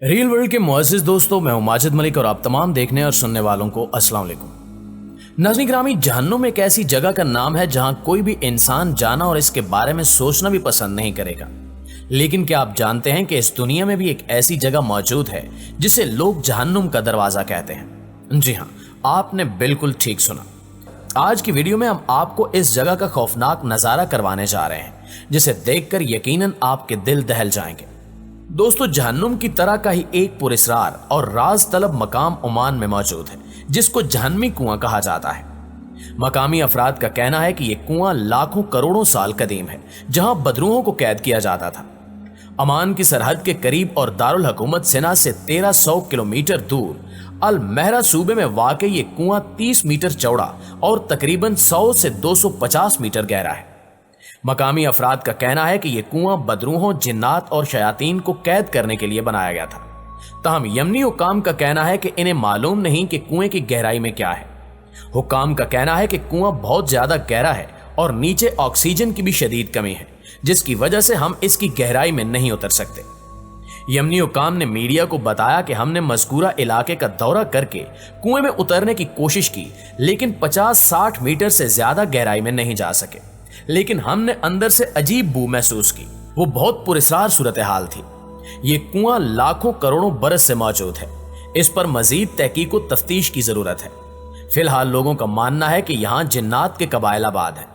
Real world के मुअज़्ज़िज़ दोस्तों, मैं हूं माजिद मलिक और आप तमाम देखने और सुनने वालों को अस्सलाम वालेकुम। नाज़रीन ग्रामी, जहन्नुम एक ऐसी जगह का नाम है जहां कोई भी इंसान जाना और इसके बारे में सोचना भी पसंद नहीं करेगा। लेकिन क्या आप जानते हैं कि इस दुनिया में भी एक ऐसी जगह मौजूद है जिसे लोग जहन्नुम का दरवाजा कहते हैं? जी हाँ, आपने बिल्कुल ठीक सुना। आज की वीडियो में हम आपको इस जगह का खौफनाक नजारा करवाने जा रहे हैं, जिसे देखकर यकीनन आपके दिल दहल जाएंगे। दोस्तों, जहन्नुम की तरह का ही एक पुरस्कार और राज तलब मकाम ओमान में मौजूद है, जिसको जहन्नमी कुआं कहा जाता है। मकामी अफराद का कहना है कि यह कुआं लाखों करोड़ों साल कदीम है, जहां बदरूहों को कैद किया जाता था। ओमान की सरहद के करीब और दारुल हुकूमत सिना से 1300 किलोमीटर दूर अल महरा सूबे में वाक़ ये कुआं 30 मीटर चौड़ा और तकरीबन 100 से 250 मीटर गहरा है। मकामी अफराद का कहना है कि यह कुआं बदरूहों, जिन्नात और शयातीन को कैद करने के लिए बनाया गया था। ताहम यमनी हुकाम का कहना है कि इन्हें मालूम नहीं कि कुएं की गहराई में क्या है। हुकाम का कहना है कि कुआं बहुत ज्यादा गहरा है और नीचे ऑक्सीजन की भी शदीद कमी है, जिसकी वजह से हम इसकी गहराई में नहीं उतर सकते। यमनी हुकाम ने मीडिया को बताया कि हमने मज़कूरा इलाके का दौरा करके कुएं में उतरने की कोशिश की, लेकिन 50-60 मीटर से ज्यादा गहराई में नहीं जा सके। लेकिन हमने अंदर से अजीब बू महसूस की। वो बहुत पुरस्कार सूरत हाल थी। ये कुआं लाखों करोड़ों बरस से मौजूद है। इस पर मजीद तहकीक व तफ्तीश की जरूरत है। फिलहाल लोगों का मानना है कि यहाँ जिन्नात के कबाइल आबाद हैं।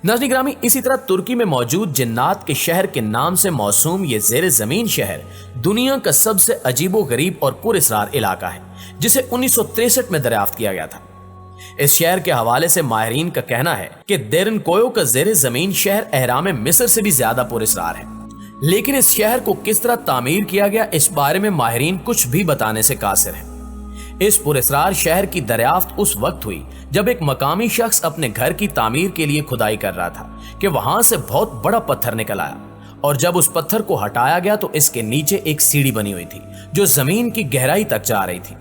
नाज़रीन ग्रामी, इसी तरह तुर्की में मौजूद जिन्नात के शहर के नाम से मौसूम ये ज़ेरे ज़मीन शहर दुनिया का सबसे अजीबो गरीब और पुरस्कार इलाका है, जिसे 1963 में दरियाफ्त किया गया था। इस शहर के हवाले से माहिरीन का कहना है कि देरनकोयो का ज़ेरे ज़मीन शहर अहराम मिस्र से भी ज्यादा पुरस्कार है। लेकिन इस शहर को किस तरह तामीर किया गया, इस बारे में माहिरीन कुछ भी बताने से कासिर है। इस पुरस्कार शहर की दरियाफ्त उस वक्त हुई जब एक मकामी शख्स अपने घर की तामीर के लिए खुदाई कर रहा था कि वहां से बहुत बड़ा पत्थर निकल आया, और जब उस पत्थर को हटाया गया तो इसके नीचे एक सीढ़ी बनी हुई थी जो जमीन की गहराई तक जा रही थी।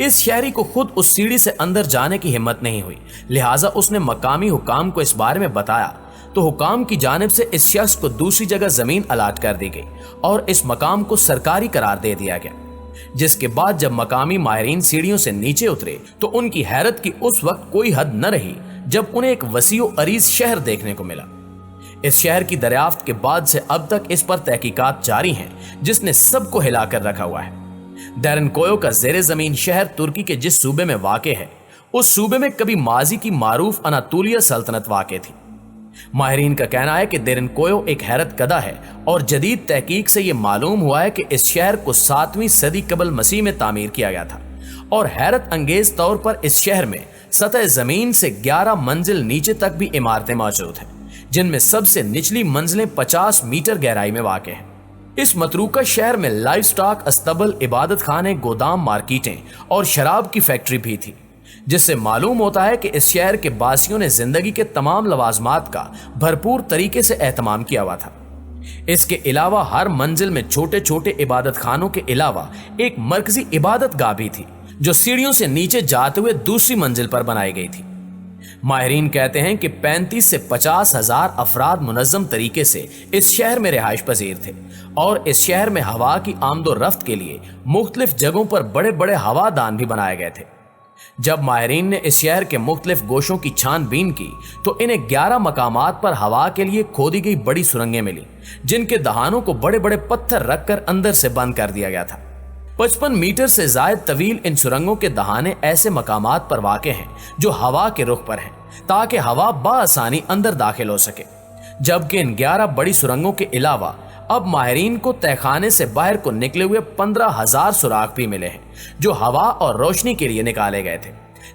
इस शहरी को खुद उस सीढ़ी से अंदर जाने की हिम्मत नहीं हुई, लिहाजा उसने मकामी हुकाम को इस बारे में बताया तो हुकाम की जानिब से इस शख्स को दूसरी जगह जमीन अलाट कर दी गई और इस मकाम को सरकारी करार दे दिया गया। जिसके बाद जब मकामी माहिरीन सीढ़ियों से नीचे उतरे तो उनकी हैरत की उस वक्त कोई हद न रही जब उन्हें एक वसीओ अरीज शहर देखने को मिला। इस शहर की दरियाफ्त के बाद से अब तक इस पर तहकीकात जारी हैं, जिसने सबको हिलाकर रखा हुआ है। देरनकोयो का ज़ेरे ज़मीन शहर तुर्की के जिस सूबे में वाक़े है, उस सूबे में कभी माजी की मारूफ अनातोलिया सल्तनत वाक़े थी। माहिरीन का कहना है कि देरनकोयो एक हैरत कदा है और जदीद तहकीक से यह मालूम हुआ है कि इस शहर को 7वीं सदी कबल मसीह में तामीर किया गया था, और हैरत अंगेज तौर पर इस शहर में सतह जमीन से 11 मंजिल नीचे तक भी इमारतें मौजूद हैं, जिनमें सबसे निचली मंजिलें 50 मीटर गहराई में वाक़े हैं। इस मतरूका शहर में लाइव स्टॉक, अस्तबल, इबादत खाने, गोदाम, मार्केटें और शराब की फैक्ट्री भी थी, जिससे मालूम होता है कि इस शहर के बासियों ने जिंदगी के तमाम लवाजमात का भरपूर तरीके से एहतमाम किया हुआ था। इसके अलावा हर मंजिल में छोटे छोटे इबादत खानों के अलावा एक मरकजी इबादत गाह भी थी, जो सीढ़ियों से नीचे जाते हुए दूसरी मंजिल पर बनाई गई थी। माहिरीन कहते हैं कि 35 से 50 हजार अफराद मुनज़्ज़म तरीके से इस शहर में रिहाइश पजीर थे, और इस शहर में हवा की आमदो रफ्त के लिए मुख्तलिफ जगहों पर बड़े बड़े हवादान भी बनाए गए थे। जब माहिरीन ने इस शहर के मुख्तलिफ गोशों की छानबीन की तो इन्हें 11 मकामात पर हवा के लिए खोदी गई बड़ी सुरंगें मिली, जिनके दहानों को बड़े बड़े पत्थर रखकर अंदर से बंद कर दिया गया था। 55 मीटर से जायद तवील इन सुरंगों के दहाने ऐसे मकामात पर वाक़े हैं जो हवा के रुख पर हैं, ताकि हवा बाआसानी अंदर दाखिल हो सके। जबकि इन 11 बड़ी सुरंगों के अलावा अब माहिरीन को तहखाने से बाहर को निकले हुए 15,000 सुराख भी मिले हैं, जो हवा और रोशनी के लिए निकाले गए थे।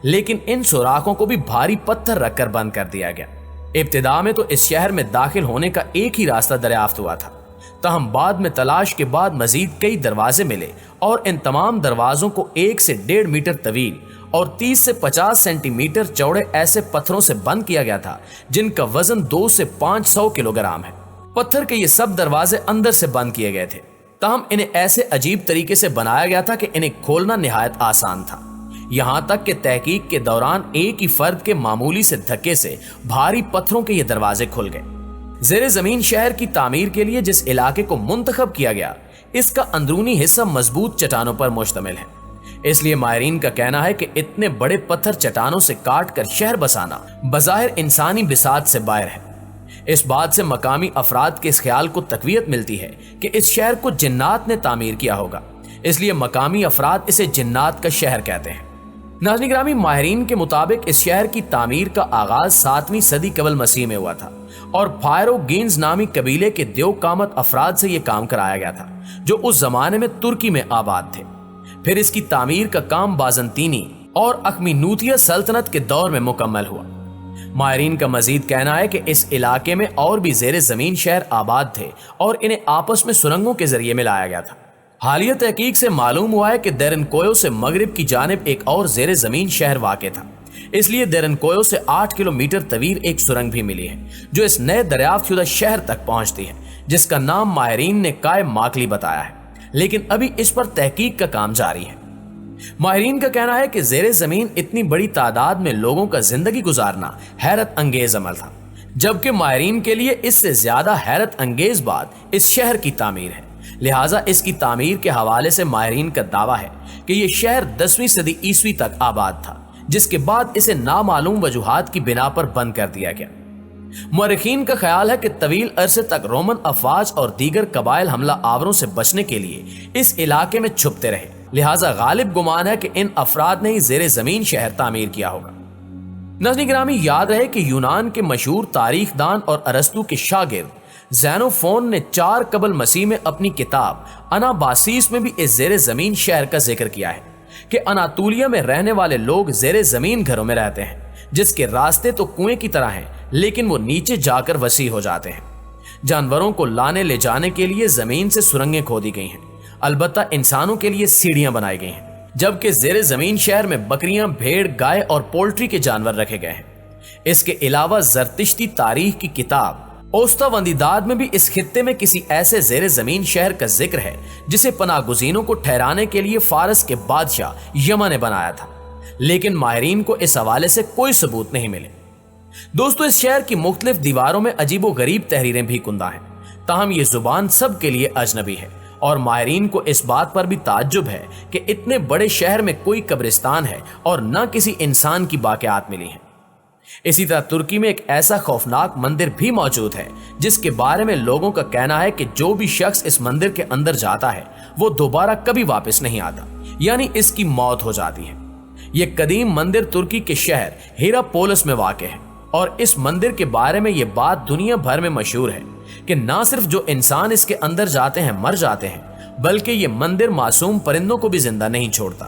लेकिन इन सुराखों को भी भारी पत्थर रखकर बंद कर दिया गया। इब्तिदा में तो इस शहर में दाखिल होने का एक ही रास्ता दरियाफ्त हुआ था, ताहम बाद में तलाश के बाद मजीद कई दरवाजे मिले, और इन तमाम दरवाजों को 1 से 1.5 मीटर तवील और 30 से 50 सेंटीमीटर चौड़े ऐसे पत्थरों से बंद किया गया था, जिनका वजन 2 से 500 किलोग्राम है। पत्थर के ये सब दरवाजे अंदर से बंद किए गए थे, ताहम इन्हें ऐसे अजीब तरीके से बनाया गया था कि इन्हें खोलना निहायत आसान था। यहाँ तक कि तहकीक के दौरान एक ही फर्द के मामूली से धक्के से भारी पत्थरों के ये दरवाजे खुल गए। ज़ेरे ज़मीन शहर की तामीर के लिए जिस इलाके को मुंतखब किया गया, اس کا اندرونی حصہ مضبوط چٹانوں پر مشتمل ہے، اس لیے ماہرین کا کہنا ہے کہ اتنے بڑے پتھر چٹانوں سے کاٹ کر شہر بسانا بظاہر انسانی بساط سے باہر ہے۔ اس بات سے مقامی افراد کے اس خیال کو تقویت ملتی ہے کہ اس شہر کو جنات نے تعمیر کیا ہوگا، اس لیے مقامی افراد اسے جنات کا شہر کہتے ہیں۔ ناظرین گرامی، ماہرین کے مطابق اس شہر کی تعمیر کا آغاز 7ویں صدی قبل مسیح میں ہوا تھا اور فائرو گینز نامی قبیلے کے دیو قامت افراد سے یہ کام کرایا گیا تھا جو اس زمانے میں ترکی میں آباد تھے۔ پھر اس کی تعمیر کا کام بازنطینی اور اخمینوتیہ سلطنت کے دور میں مکمل ہوا۔ ماہرین کا مزید کہنا ہے کہ اس علاقے میں اور بھی زیر زمین شہر آباد تھے اور انہیں آپس میں سرنگوں کے ذریعے ملایا گیا تھا۔ حالیہ تحقیق سے معلوم ہوا ہے کہ دیرنکویو سے مغرب کی جانب ایک اور زیر زمین شہر واقع تھا، اس لیے دیرنکویو سے 8 کلومیٹر طویل ایک سرنگ بھی ملی ہے جو اس نئے دریافت شدہ شہر تک پہنچتی ہے، جس کا نام ماہرین نے کائے ماکلی بتایا ہے، لیکن ابھی اس پر تحقیق کا کام جاری ہے۔ ماہرین کا کہنا ہے کہ زیر زمین اتنی بڑی تعداد میں لوگوں کا زندگی گزارنا حیرت انگیز عمل تھا، جبکہ ماہرین کے لیے اس سے زیادہ حیرت انگیز بات اس شہر کی تعمیر ہے۔ لہٰذا اس کی تعمیر کے حوالے سے ماہرین کا دعویٰ ہے کہ یہ شہر 10ویں صدی عیسوی تک آباد تھا، جس کے بعد اسے نامعلوم وجوہات کی بنا پر بند کر دیا گیا۔ مورخین کا خیال ہے کہ طویل عرصے تک رومن افواج اور دیگر قبائل حملہ آوروں سے بچنے کے لیے اس علاقے میں چھپتے رہے، لہٰذا غالب گمان ہے کہ ان افراد نے ہی زیر زمین شہر تعمیر کیا ہوگا۔ ناظرین گرامی، یاد رہے کہ یونان کے مشہور تاریخ دان اور ارسطو کے شاگرد زینوفون نے 4 قبل مسیح میں اپنی کتاب اناباسیس میں بھی اس زیر زمین شہر کا ذکر کیا ہے کہ اناطولیہ میں رہنے والے لوگ زیر زمین گھروں میں رہتے ہیں، جس کے راستے تو کنویں کی طرح ہیں لیکن وہ نیچے جا کر وسیع ہو جاتے ہیں۔ جانوروں کو لانے لے جانے کے لیے زمین سے سرنگیں کھودی گئی ہیں، البتہ انسانوں کے لیے سیڑھیاں بنائی گئی ہیں، جبکہ زیر زمین شہر میں بکریاں، بھیڑ، گائے اور پولٹری کے جانور رکھے گئے ہیں۔ اس کے علاوہ زرتشتی تاریخ کی کتاب اوستا وندیداد میں بھی اس خطے میں کسی ایسے زیر زمین شہر کا ذکر ہے جسے پناہ گزینوں کو ٹھہرانے کے لیے فارس کے بادشاہ یما نے بنایا تھا، لیکن ماہرین کو اس حوالے سے کوئی ثبوت نہیں ملے۔ دوستو، اس شہر کی مختلف دیواروں میں عجیب و غریب تحریریں بھی کندہ ہیں، تاہم یہ زبان سب کے لیے اجنبی ہے اور ماہرین کو اس بات پر بھی تعجب ہے کہ اتنے بڑے شہر میں کوئی قبرستان ہے اور نہ کسی انسان کی باقیات ملی ہیں۔ اسی طرح ترکی میں ایک ایسا خوفناک مندر بھی موجود ہے جس کے بارے میں لوگوں کا کہنا ہے کہ جو بھی شخص اس مندر کے اندر جاتا ہے وہ دوبارہ کبھی واپس نہیں آتا، یعنی اس کی موت ہو جاتی ہے۔ یہ قدیم مندر ترکی کے شہر ہیراپولس میں واقع ہے اور اس مندر کے بارے میں یہ بات دنیا بھر میں مشہور ہے کہ نہ صرف جو انسان اس کے اندر جاتے ہیں مر جاتے ہیں، بلکہ یہ مندر معصوم پرندوں کو بھی زندہ نہیں چھوڑتا۔